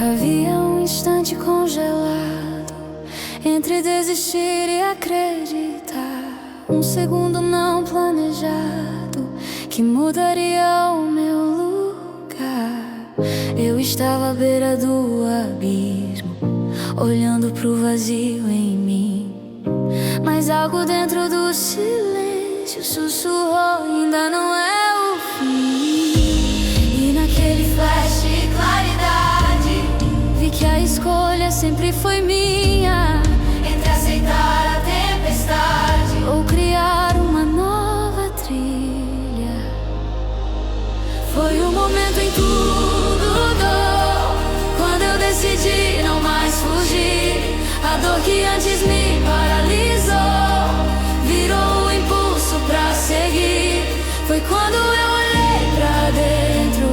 Havia um instante congelado entre desistir e acreditar, um segundo não planejado que mudaria o meu lugar. Eu estava à beira do abismo, olhando pro vazio em mim, mas algo dentro do silêncio sussurrou: ainda não é o fim. E naquele flash de claridade vi que a escolha sempre foi minha, entre aceitar a tempestade ou criar uma nova trilha. Foi o momento em que tudo mudou, quando eu decidi não mais fugir. A dor que antes me paralisou virou o impulso pra seguir. Foi quando eu olhei pra dentro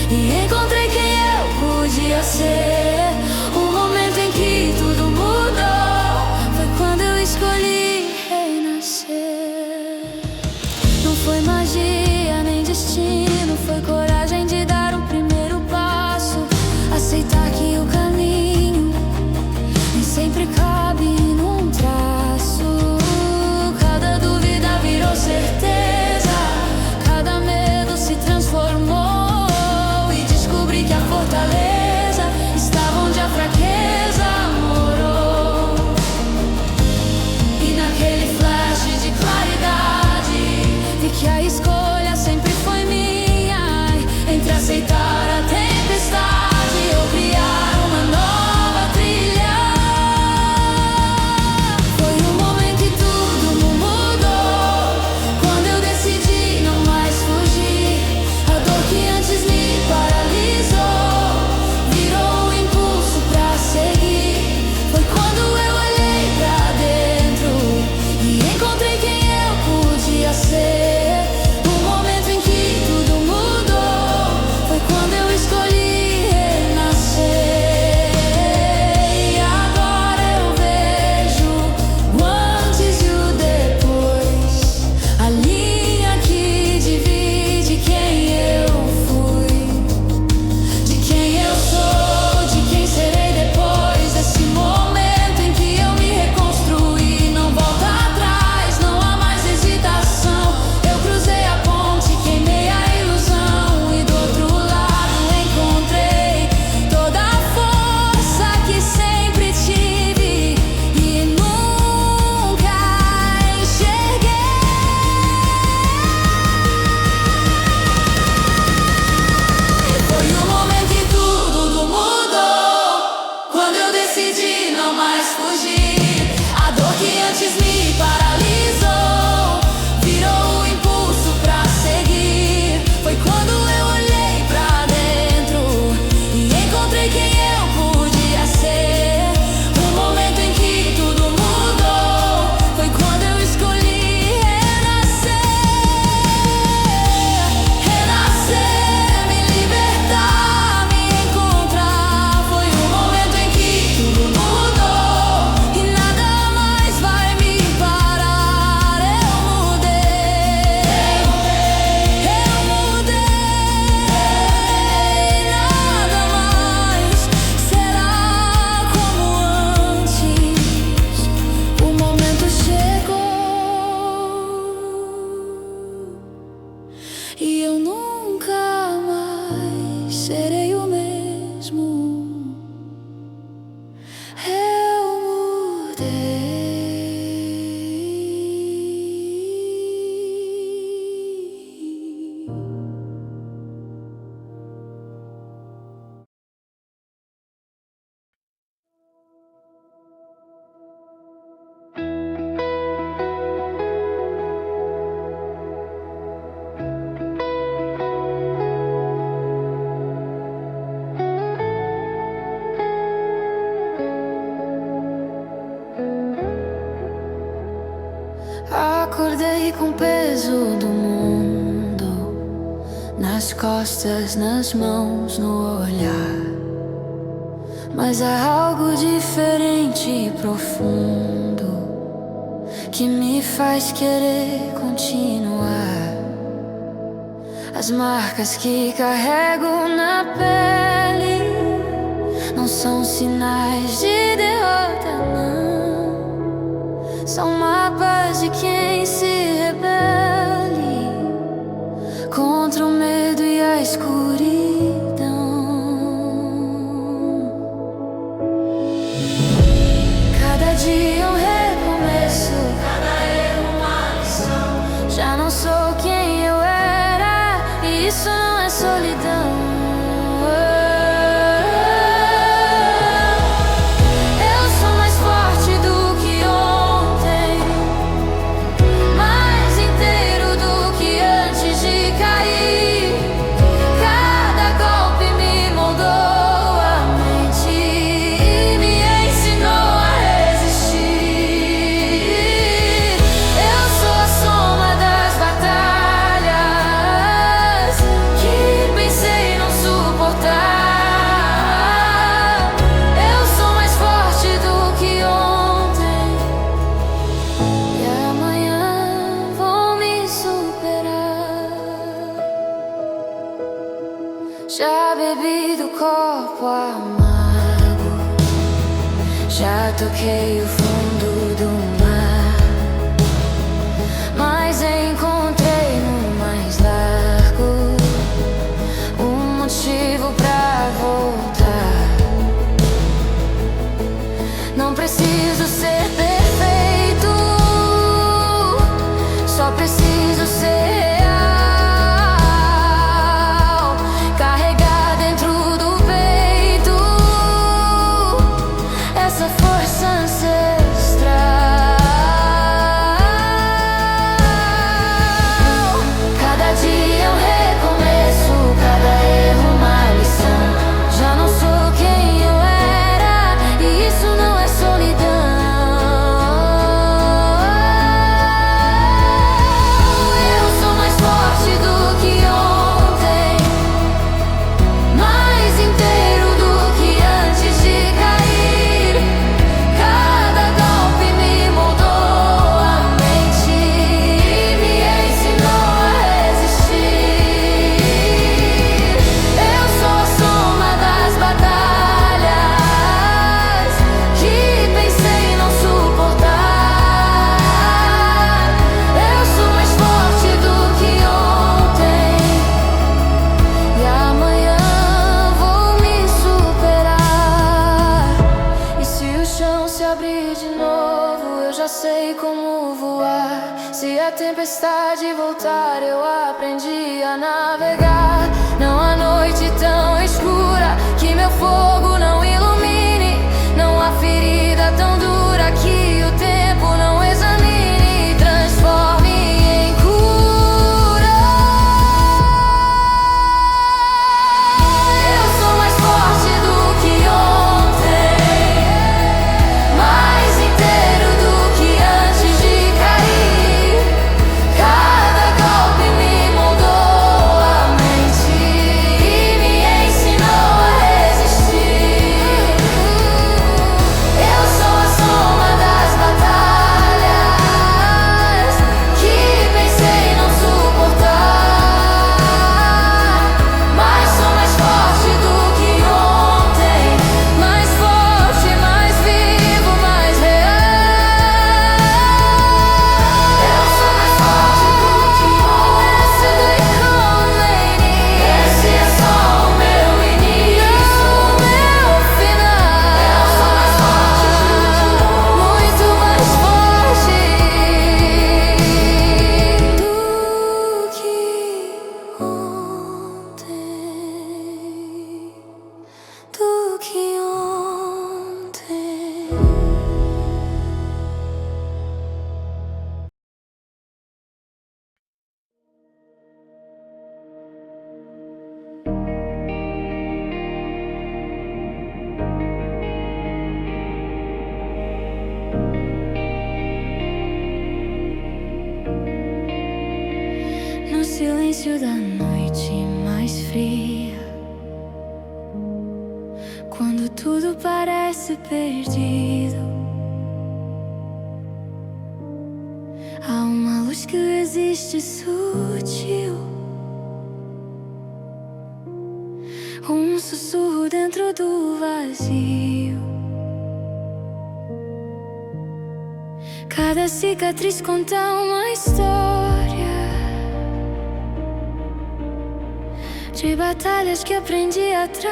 e encontrei quem eu podia ser. O momento em que tudo mudou foi quando eu escolhi renascer. Não foi magia nem destino, foi coragem de dar o primeiro passo, aceitar que o caminho nem sempre cabe num traço. Cada dúvida virou certeza, cada medo se transformou, e descobri que a fortaleza estava onde a fraqueza morou. E naquele flash de claridade vi que a escolha sempre foi minha, entre aceitar a tempestade ou criar uma nova trilha. Foi o momento em que tudo mudou, quando eu decidi não mais fugir. A dor que antes me paralisou virou um impulso pra seguir. Foi quando eu olhei pra dentro e encontrei quem eu podia ser. O momento em que tudo mudou foi quando eu escolhi renascer. E agora eu vejo o antes e o depois, a linha que divide quem eu fui de quem eu sou, de quem serei depois desse momento em que eu me reconstruí. Não volta atrás, não há mais hesitação. Eu cruzei a ponte, queimei a ilusão, e do outro lado encontrei toda a força que sempre tive e nunca enxerguei. Foi o momento em que tudo mudou, quando eu decidi não mais fugir. A dor que antes me paralisou virou o impulso pra seguir. Foi quando eu olhei pra dentro e encontrei quem eu podia ser. O momento em que tudo mudou foi quando eu escolhi renascer. Renascer, me libertar, me encontrar. Foi o momento em que tudo mudou e nada mais vai me parar. Eu mudei, nada mais será como antes. O momento chegou e eu nunca mais serei o mesmo. Eu mudei. Acordei com o peso do mundo nas costas, nas mãos, no olhar. Mas há algo diferente e profundo que me faz querer continuar. As marcas que carrego na pele sinais de derrota, não. São mapas de quem se rebele contra o medo e a escuridão. Cada dia um recomeço, cada erro uma lição. Já não sou quem eu era, e isso não é solidão. Já bebi do copo amargo, já toquei o fundo do mar, mas encontrei no mais largo um motivo pra voltar. Não preciso ser perfeito, só preciso ser sei como voar. Se a tempestade voltar, eu aprendi a navegar. Não há noite tão escura que meu fogo não ilumine. Não há ferida tão dura que o tempo não examine e transforme em cura. Eu sou mais forte do que ontem, mais inteiro do que antes de cair. Cada golpe me moldou a mente e me ensinou a resistir. Eu sou a soma das batalhas que pensei não suportar, mas sou mais forte do que ontem, mais forte, mais vivo, mais real. Eu sou mais forte do que ontem. Esse é só o meu início, o meu final. Eu sou mais forte muito mais forte do que ontem, do que ontem. No silêncio da noite mais fria, quando tudo parece perdido, há uma luz que resiste sutil, um sussurro dentro do vazio. Cada cicatriz conta uma história de batalhas que aprendi a travar,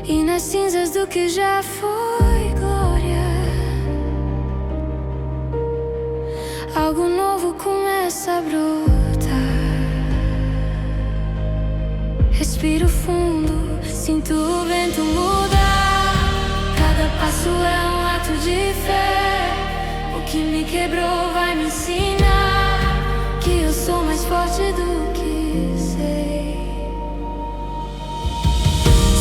e nas cinzas do que já foi glória, algo novo começa a brotar. Respiro fundo, sinto o vento mudar. Cada passo é um ato de fé. O que me quebrou vai me ensinar que eu sou mais forte do que sei.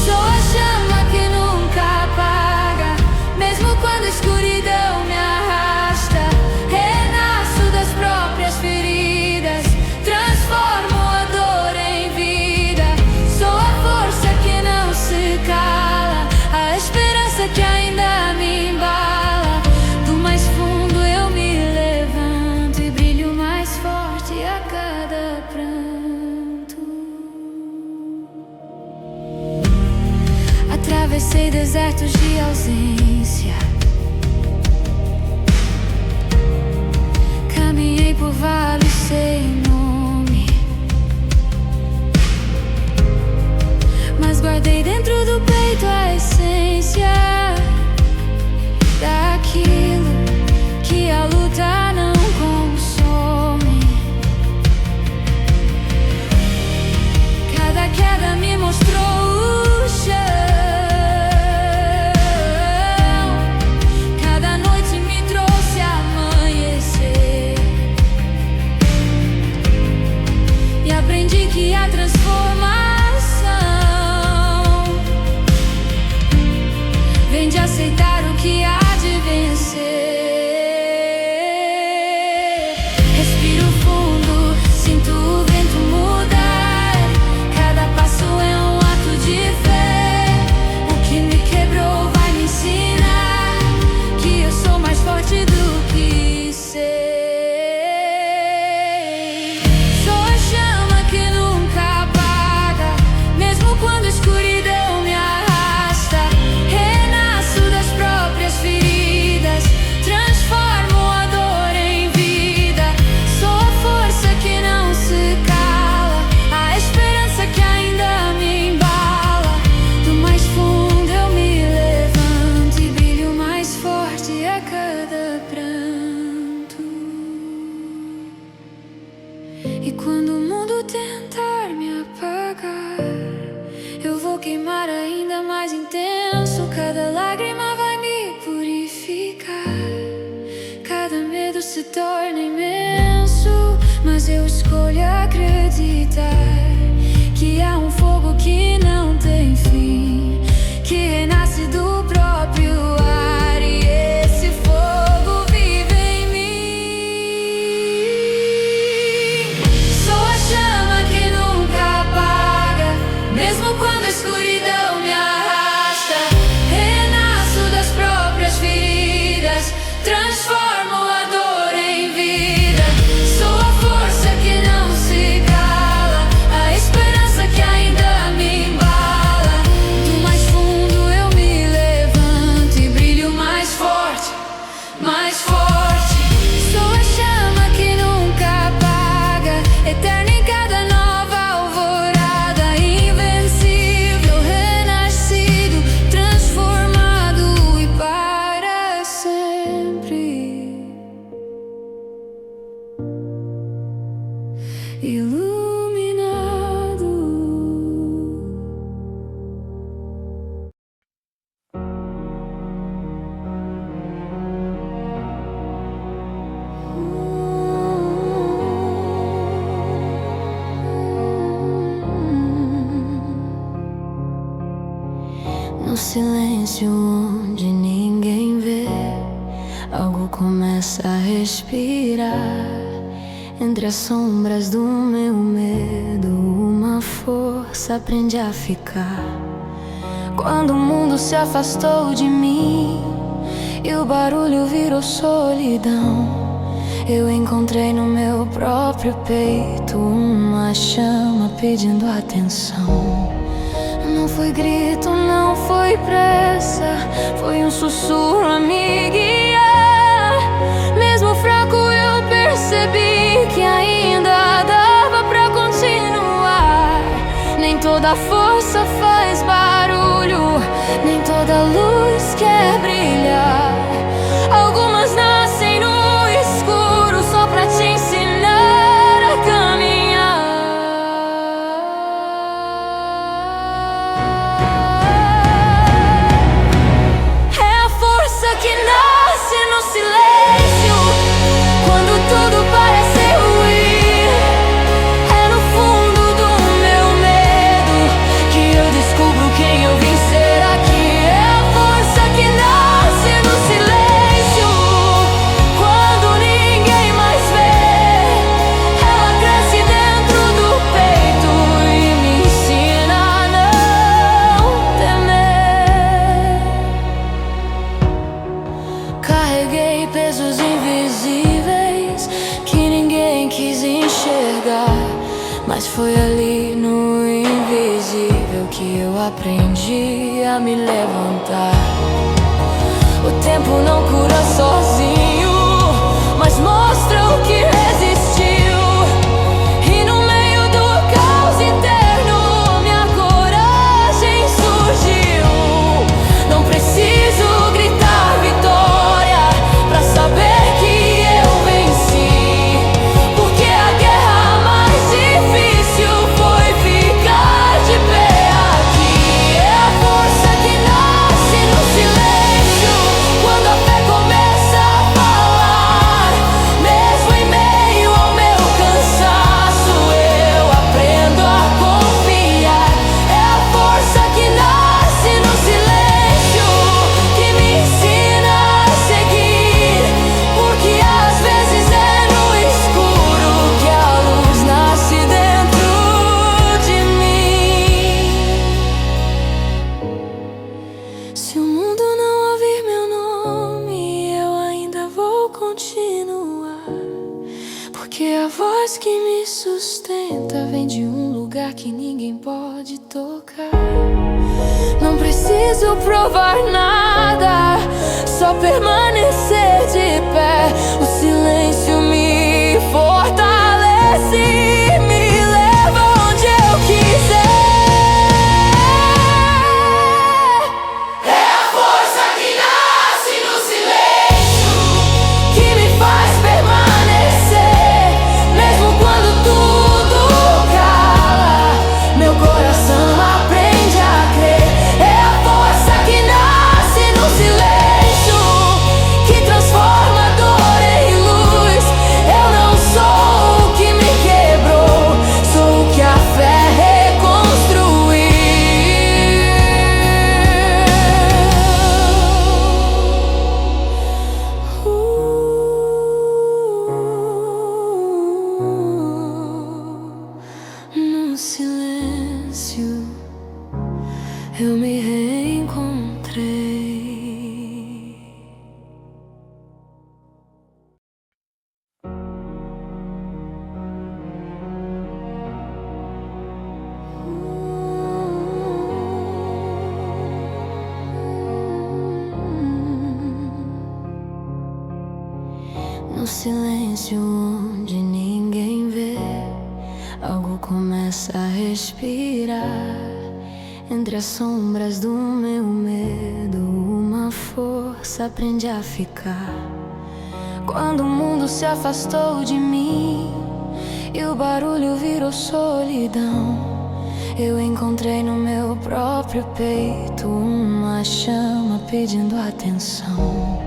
Sou a chama que nunca apaga, mesmo quando a escuridão me arrasta. Renasço das próprias feridas, transformo a dor em vida. Sou a força que não se cala, a esperança que ainda me embala. Do mais fundo eu me levanto e brilho mais forte a cada pranto. Atravessei desertos de ausência, caminhei por vales sem nome, mas guardei dentro do peito a essência daquilo que a luta não consome. Cada queda me mostrou o chão, cada noite me trouxe amanhecer, e aprendi que a transformação vem de aceitar o que há de vencer. Respiro fundo, sinto o vento mudar. Cada passo é um ato de fé. O que me quebrou vai me ensinar que eu sou mais forte do que sei. Sou a chama que nunca apaga, mesmo quando a escuridão me arrasta. Renasço das próprias feridas, transformo a dor em vida. Sou a força que não se cala, a esperança que ainda me embala. Do mais fundo eu me levanto e brilho mais forte a cada pranto. E quando o mundo tentar me apagar, eu vou queimar ainda mais intenso. Cada lágrima vai me purificar, cada medo se torna imenso. Mas eu escolho acreditar que há um fogo que não tem fim, que renasce do próprio ar, e esse fogo vive em mim. Sou a chama que nunca apaga, mesmo quando a escuridão me arrasta. Renasço das próprias feridas, transformo a dor em vida. Sou a força que não se cala, a esperança que ainda me embala. Do mais fundo eu me levanto e brilho mais forte, mais forte. Sou a chama que nunca apaga, eterna em cada nova alvorada. Invencível, renascido, transformado e para sempre iluminado. No silêncio onde ninguém vê, algo começa a respirar. Entre as sombras do meu medo, uma força aprende a ficar. Quando o mundo se afastou de mim e o barulho virou solidão, Eu encontrei no meu próprio peito uma chama pedindo atenção. Não foi grito, não foi pressa, foi um sussurro a me guiar. Mesmo fraco eu percebi que ainda dava pra continuar. Nem toda força faz barulho, nem toda luz quer brilhar. Algumas nascem no escuro só pra te ensinar a caminhar. É a força que nasce no silêncio, quando tudo parece ruir. É no fundo do meu medo que eu descubro quem eu vim ser aqui. É a força que nasce no silêncio, quando ninguém mais vê. Ela cresce dentro do peito e me ensina a não temer. Carreguei pesos invisíveis que ninguém quis enxergar, mas foi ali no invisível que eu aprendi a me levantar. O tempo não cura sozinho, mas mostra o que resistiu. E no meio do caos interno minha coragem surgiu. Não preciso gritar vitória pra saber que eu venci, porque a guerra mais difícil foi ficar de pé aqui. É a força que nasce no silêncio, quando a fé começa a falar. Mesmo em meio ao meu cansaço eu aprendo a confiar. É a força que nasce no silêncio que me ensina a seguir, porque às vezes é no escuro que a luz nasce dentro de mim. Se o mundo não ouvir meu nome, eu ainda vou continuar, porque a voz que me sustenta vem de um lugar que ninguém pode tocar. Não preciso provar nada, só permanecer de pé. O silêncio me fortalece e me leva onde eu quiser. É a força que nasce no silêncio que me faz permanecer, mesmo quando tudo cala. Meu coração aprende a crer. É a força que nasce no silêncio que transforma dor em luz. Eu não sou o que me quebrou, sou o que a fé reconstruiu. No silêncio eu me reencontrei. No silêncio onde ninguém vê, algo começa a respirar. Entre as sombras do meu medo, uma força aprende a ficar. Quando o mundo se afastou de mim e o barulho virou solidão, eu encontrei no meu próprio peito uma chama pedindo atenção.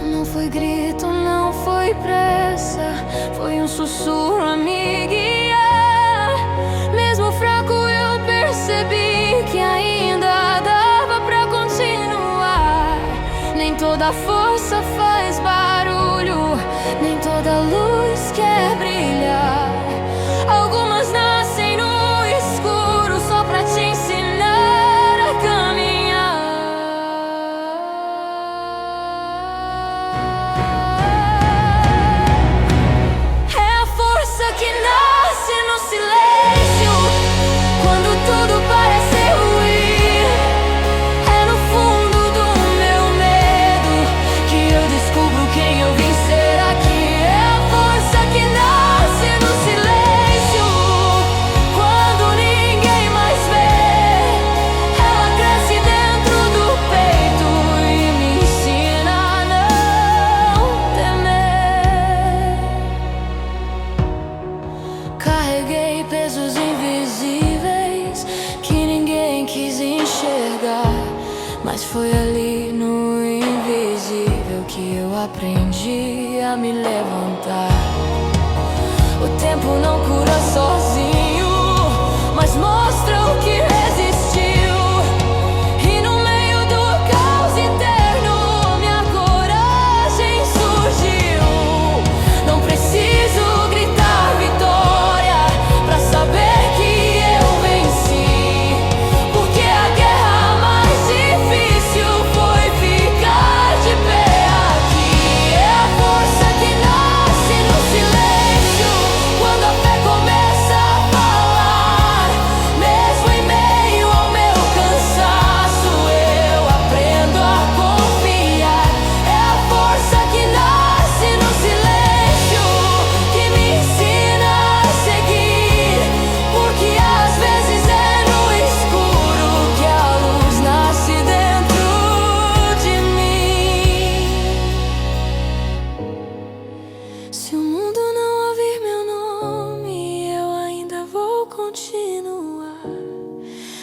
Não foi grito, não foi pressa, foi um sussurro a me guiar. Mesmo fraco eu percebi que ainda dava pra continuar. Nem toda força faz barulho, nem toda luz quer brilhar. Algumas nascem no escuro só pra te ensinar a caminhar. Mas foi ali no invisível que eu aprendi a me levantar. O tempo não cura sozinho, mas mostra o que resistiu. E no meio do caos interno, minha coragem surgiu. Não preciso gritar vitória pra saber que eu venci, porque a guerra mais difícil foi ficar de pé aqui. É a força que nasce no silêncio, quando a fé começa a falar. Mesmo em meio ao meu cansaço, eu aprendo a confiar. É a força que nasce no silêncio, que me ensina a seguir, porque às vezes é no escuro que a luz nasce dentro de mim. Se o mundo não ouvir meu nome, eu ainda vou continuar,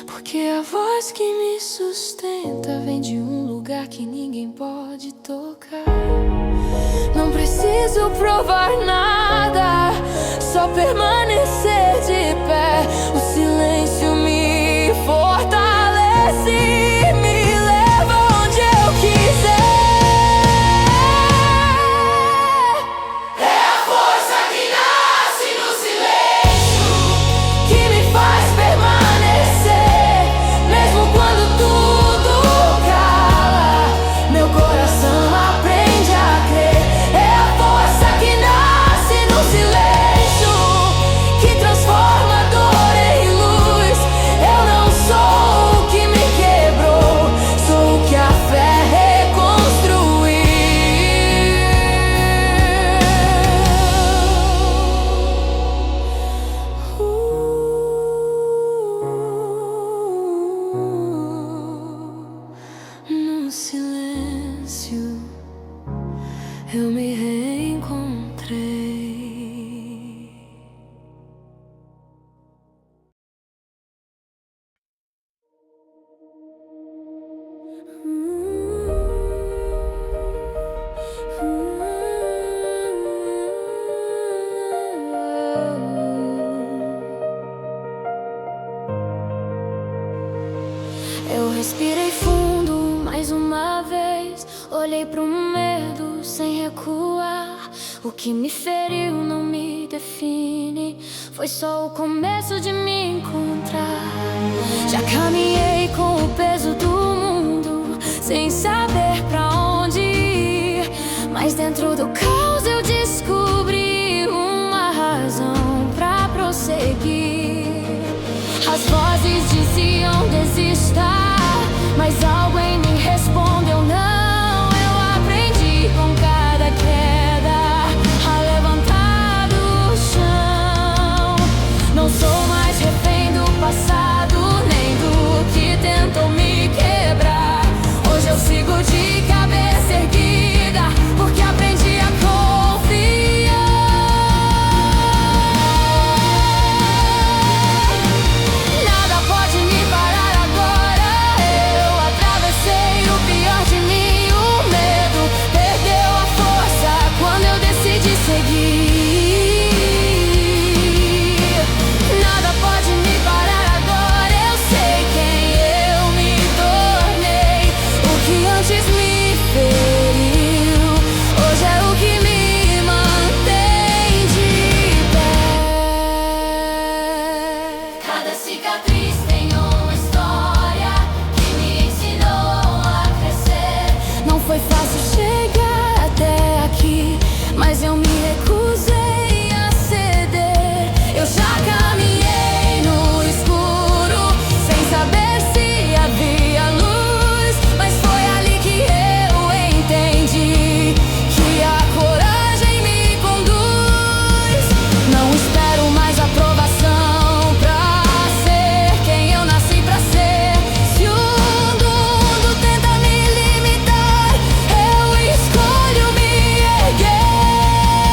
porque a voz que me sustenta vem de um lugar que ninguém pode tocar. Não preciso provar nada, só permanecer de pé. O silêncio me fortalece e me leva onde eu quiser. É a força que nasce no silêncio, que me faz permanecer, mesmo quando tudo cala. Meu coração aprende a crer. É a força que nasce no silêncio, que transforma dor em luz. Eu não sou o que me quebrou, sou o que a fé reconstruiu. No silêncio eu me reencontrei. Eu respirei fundo mais uma vez, olhei pro medo sem recuar. O que me feriu não me define, foi só o começo de me encontrar. Já caminhei com o peso do mundo, sem saber pra onde ir, mas dentro do caos eu descobri uma razão pra prosseguir. As vozes diziam desista, mas algo em mim respondeu não. Eu aprendi com cada queda a levantar do chão. Não sou mais refém do passado, nem do que tentou me quebrar. Hoje eu sigo de cabeça erguida, porque aprendi a confiar. Nada pode me parar agora. Eu atravessei o pior de mim, o medo perdeu a força quando eu decidi seguir. Nada pode me parar agora. Eu sei quem eu me tornei. O que antes me feriu, hoje é o que me mantém de pé. Cada cicatriz tem uma história que me ensinou a crescer. Não foi fácil chegar até aqui, mas eu me recusei a ceder. Eu já caminhei no escuro, sem saber se havia luz, mas foi ali que eu entendi que a coragem me conduz. Não espero mais aprovação pra ser quem eu nasci pra ser. Se o mundo tenta me limitar, eu escolho me erguer.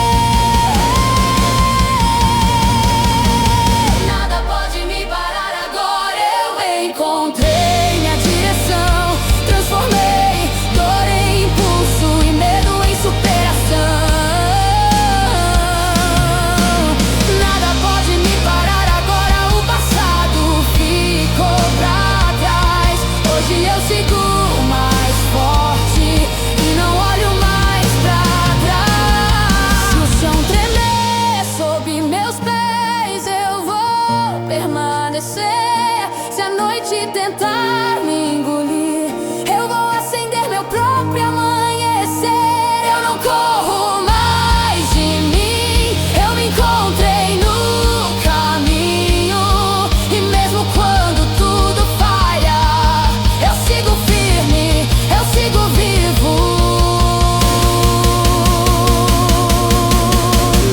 amanhecer. Se a noite tentar me engolir, eu vou acender meu próprio amanhecer. Eu não corro mais de mim, eu me encontrei no caminho. E mesmo quando tudo falha, eu sigo firme, eu sigo vivo.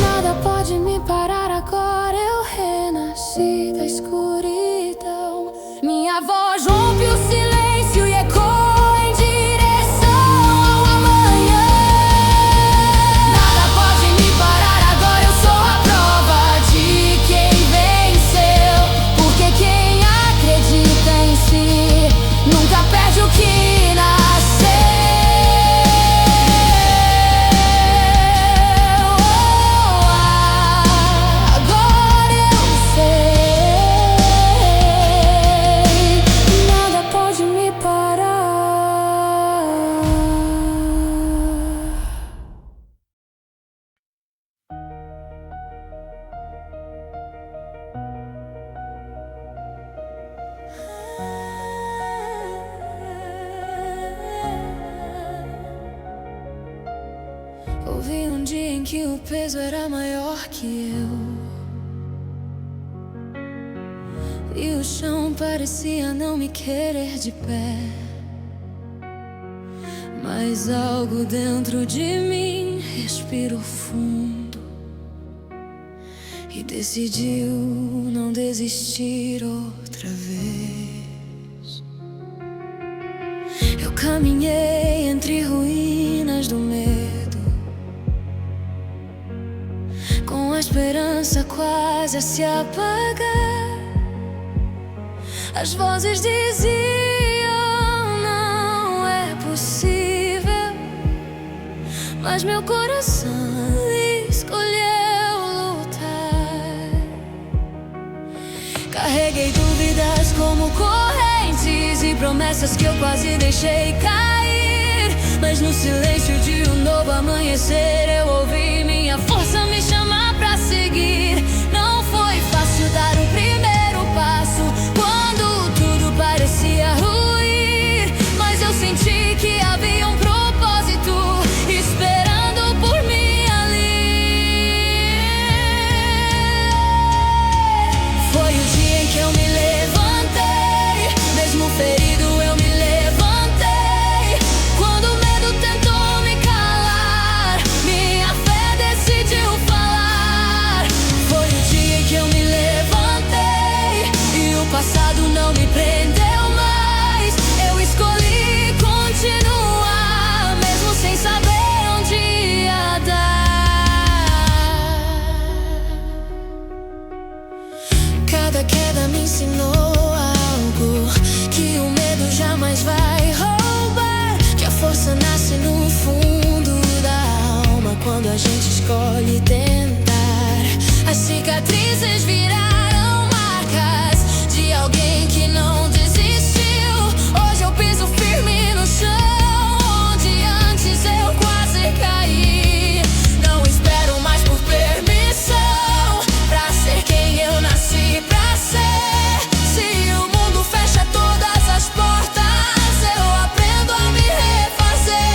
Nada pode me parar agora, eu renasci da escuridão. Minha voz rompe o silêncio e ecoa em direção ao amanhã. Nada pode me parar agora, eu sou a prova de quem venceu. Porque quem acredita em si nunca perde o que nasceu. Agora eu sei, nada pode me parar. Houve um dia em que o peso era maior que eu, e o chão parecia não me querer de pé. Mas algo dentro de mim respirou fundo e decidiu não desistir outra vez. Eu caminhei entre ruínas do medo, com a esperança quase a se apagar. As vozes diziam: não é possível. Mas meu coração escolheu lutar. Carreguei dúvidas como correntes e promessas que eu quase deixei cair. Mas no silêncio de um novo amanhecer, eu ouvi minha força me chamar pra seguir. Não foi fácil dar o primeiro passo quando tudo parecia ruir, mas eu senti que havia um propósito esperando por mim ali. Foi o dia em que eu me levantei, mesmo ferido eu me levantei. Quando o medo tentou me calar, minha fé decidiu falar. Foi o dia em que eu me levantei e o passado não me prendeu mais. Eu escolhi continuar, mesmo sem saber onde ia dar. Cada queda me ensinou algo que o medo jamais vai roubar. Que a força nasce no fundo da alma quando a gente escolhe tentar. As cicatrizes viraram marcas de alguém que não desistiu. Hoje eu piso firme no chão onde antes eu quase caí. Não espero mais por permissão pra ser quem eu nasci pra ser. Se o mundo fecha todas as portas, eu aprendo a me refazer.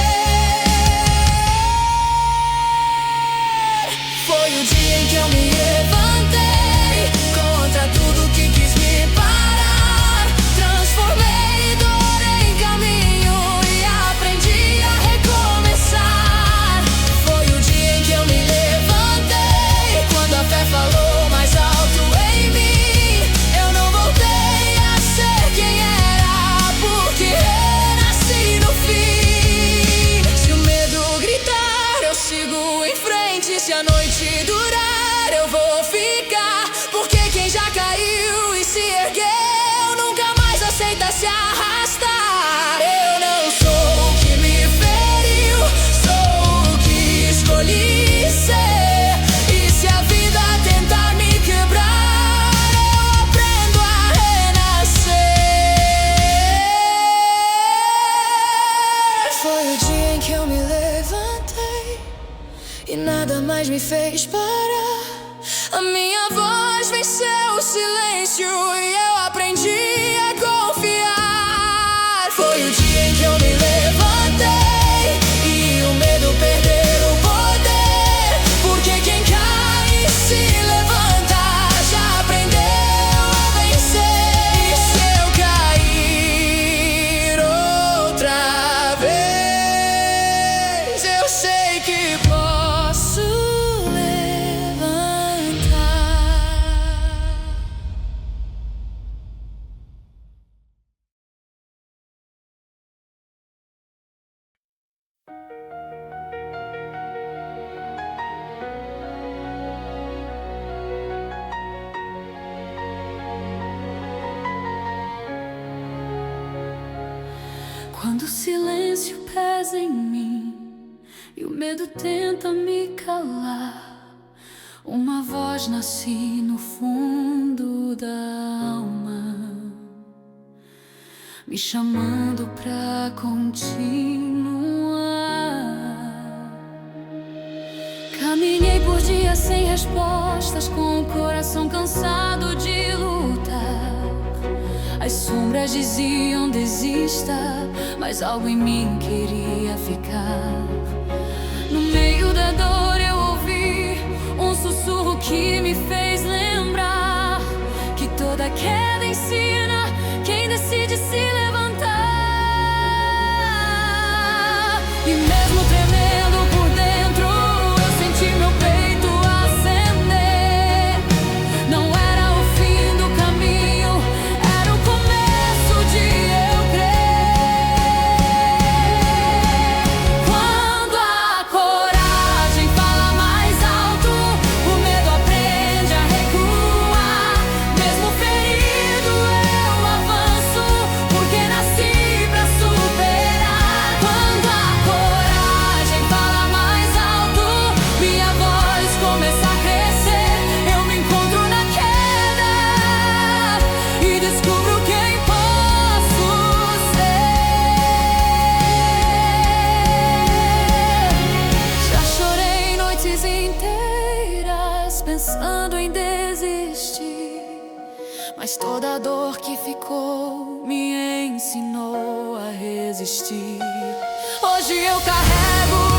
Foi o dia em que eu me levantei contra tudo que quis me parar. Transformei dor em caminho e aprendi a recomeçar. Foi o dia em que eu me levantei, quando a fé falou mais alto em mim. Eu não voltei a ser quem era, porque renasci no fim. Se o medo gritar, eu sigo em frente. Se a noite durar, eu vou ficar. Porque quem já caiu e se ergueu nunca mais aceita se arrastar. Eu não sou o que me feriu, sou o que escolhi ser. E se a vida tentar me quebrar, eu aprendo a renascer. Foi o dia em que eu me levantei e nada mais me fez parar. A minha voz venceu o silêncio e eu Quando o silêncio pesa em mim e o medo tenta me calar, uma voz nasce no fundo da alma, me chamando pra continuar. Caminhei por dias sem respostas, com o coração cansado de lutar. As sombras diziam desista, mas algo em mim queria ficar. No meio da dor eu ouvi um sussurro que me fez lembrar que toda queda ensina quem decide se levantar. E mesmo tremendo por dentro, eu senti meu peito acender. Não era o fim do caminho, era o começo de eu crer. Quando a coragem fala mais alto, o medo aprende a recuar. Mesmo ferido eu avanço, porque nasci pra superar. Quando a coragem fala mais alto, minha voz começa a crescer. Eu me encontro na queda e descubro quem posso ser. Já chorei noites inteiras pensando em desistir, mas toda a dor que ficou me ensinou a resistir. Hoje eu carrego